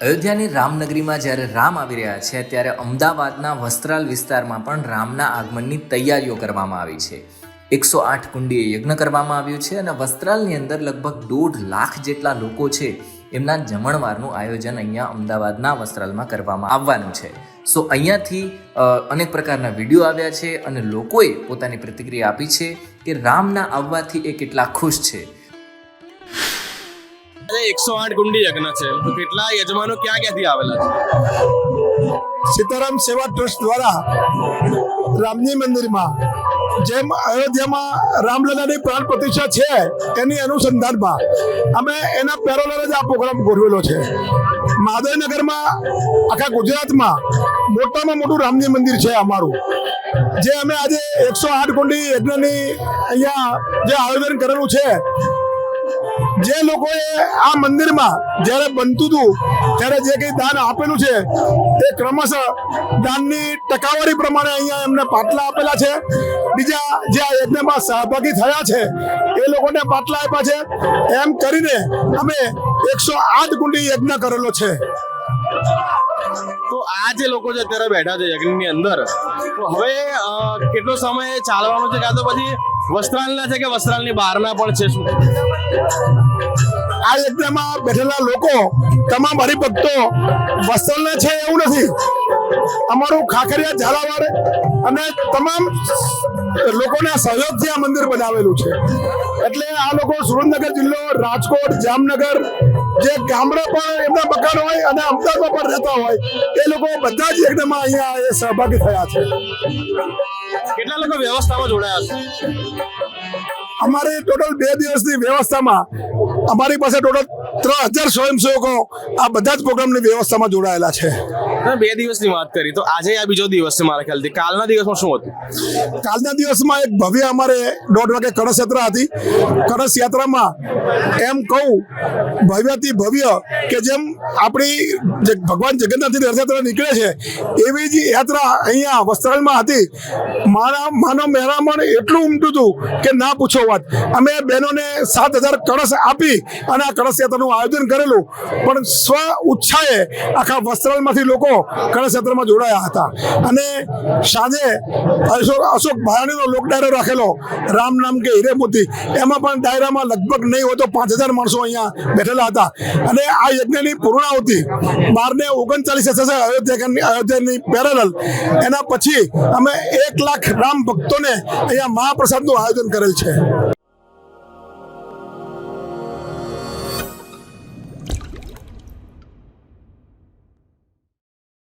અયોધ્યાની રામનગરીમાં જ્યારે રામ આવી રહ્યા છે ત્યારે અમદાવાદના વસ્ત્રાલ વિસ્તારમાં પણ રામના આગમનની તૈયારીઓ કરવામાં આવી છે। 108 કુંડીએ યજ્ઞ કરવામાં આવ્યું છે અને વસ્ત્રાલની અંદર લગભગ 1.5 લાખ જેટલા લોકો છે એમના જમણવારનું આયોજન અહીંયા અમદાવાદના વસ્ત્રાલમાં કરવામાં આવવાનું છે। સો અહીંયાથી અનેક પ્રકારના વિડીયો આવ્યા છે અને લોકોએ પોતાની પ્રતિક્રિયા આપી છે કે રામના આવવાથી એ કેટલા ખુશ છે। 108 કુંડી યજ્ઞ છે તો કેટલા યજમાનો ક્યાંથી આવેલા છે? સીતારામ સેવા ટ્રસ્ટ દ્વારા રામજી મંદિરમાં જેમ અયોધ્યામાં રામલલાની પ્રાણ પ્રતિષ્ઠા છે એની અનુસંધાનમાં અમે એના પેરોલર જ આ પ્રોગ્રામ ગોઠવેલો છે। મહાદેવનગરમાં આખા ગુજરાતમાં મોટામાં મોટું રામજી મંદિર છે અમારું, જે અમે આજે 108 કુંડી યજ્ઞની અહીંયા જે આયોજન કરેલું છે। જે લોકોએ આ મંદિરમાં જ્યારે બનતું હતું ત્યારે જે કંઈ દાન આપેલું છે એ ક્રમશઃ દાનની ટકાવારી પ્રમાણે અહીંયા એમને પાટલા આપેલા છે। બીજા જે આ યજ્ઞમાં સહભાગી થયા છે એ લોકોને પાટલા આપ્યા છે। એમ કરીને અમે 108 કુંડી યજ્ઞ કરેલો છે। તો આ જે લોકો છે અત્યારે બેઠા છે યજ્ઞની અંદર, તો હવે કેટલો સમય ચાલવાનો છે, કાં તો પછી વસ્ત્રાલના છે કે વસ્ત્રાલની બહારના પણ છે? શું આ યજ્ઞમાં બેઠેલા લોકો તમામ હરિભક્તો વસ્ત્રાલના છે એવું નથી, અમારું ખાખરિયા ઝાલાવાડ અને તમામ લોકોના સહયોગથી આ મંદિર બનાવેલું છે। એટલે આ લોકો સુરેન્દ્રનગર જિલ્લો, રાજકોટ, જામનગર, જે ગામડા પણ એમના મકાન હોય અને અમદાવાદમાં પણ રહેતા હોય એ લોકો બધા જ યજ્ઞમાં અહીંયા એ સહભાગી થયા છે। કેટલા લોકો વ્યવસ્થામાં જોડાયા છે? અમારી ટોટલ 2 દિવસની વ્યવસ્થામાં અમારી પાસે ટોટલ 3000 સ્વયંસેવકો આ બધા જ પ્રોગ્રામની વ્યવસ્થામાં જોડાયેલા છે। 2 દિવસની વાત કરી, તો આજે આ બીજો દિવસ છે મારા ખ્યાલથી। કાલના દિવસમાં શું હતું? કાલના દિવસમાં એક ભવ્ય અમારે 1:30 વાગે કળશ યાત્રા હતી। કળશ યાત્રામાં એમ કહું ભવ્યથી ભવ્ય કે જેમ આપણી જે ભગવાન જગન્નાથની રથયાત્રા નીકળે છે એવી જ યાત્રા અહીંયા વસ્ત્રાલમાં હતી। માનવ મહેરામણ એટલું ઉમટ્યું હતું કે ના પૂછો વાત। અમે બહેનોને 7000 કળશ આપી અને આ કળશ યાત્રાનું આયોજન કરેલું, પણ સ્વ ઉત્સાહે આખા વસ્ત્રાલમાંથી લોકો કળશ યાત્રામાં જોડાયા હતા। અને સાંજે અશોક ભાયાણીનો લોક ડાયરો રાખેલો, રામ નામ કે હીરે મોતી, એમાં પણ ડાયરામાં લગભગ નહીં હોય તો 5000 માણસો અહીંયા બેઠેલા હતા। અને આ યજ્ઞની પૂર્ણાહુતિ 12:39 થશે અયોધ્યાની પેરેલલ। એના પછી અમે 1 લાખ રામ ભક્તોને અહીંયા મહાપ્રસાદનું આયોજન કરેલ છે।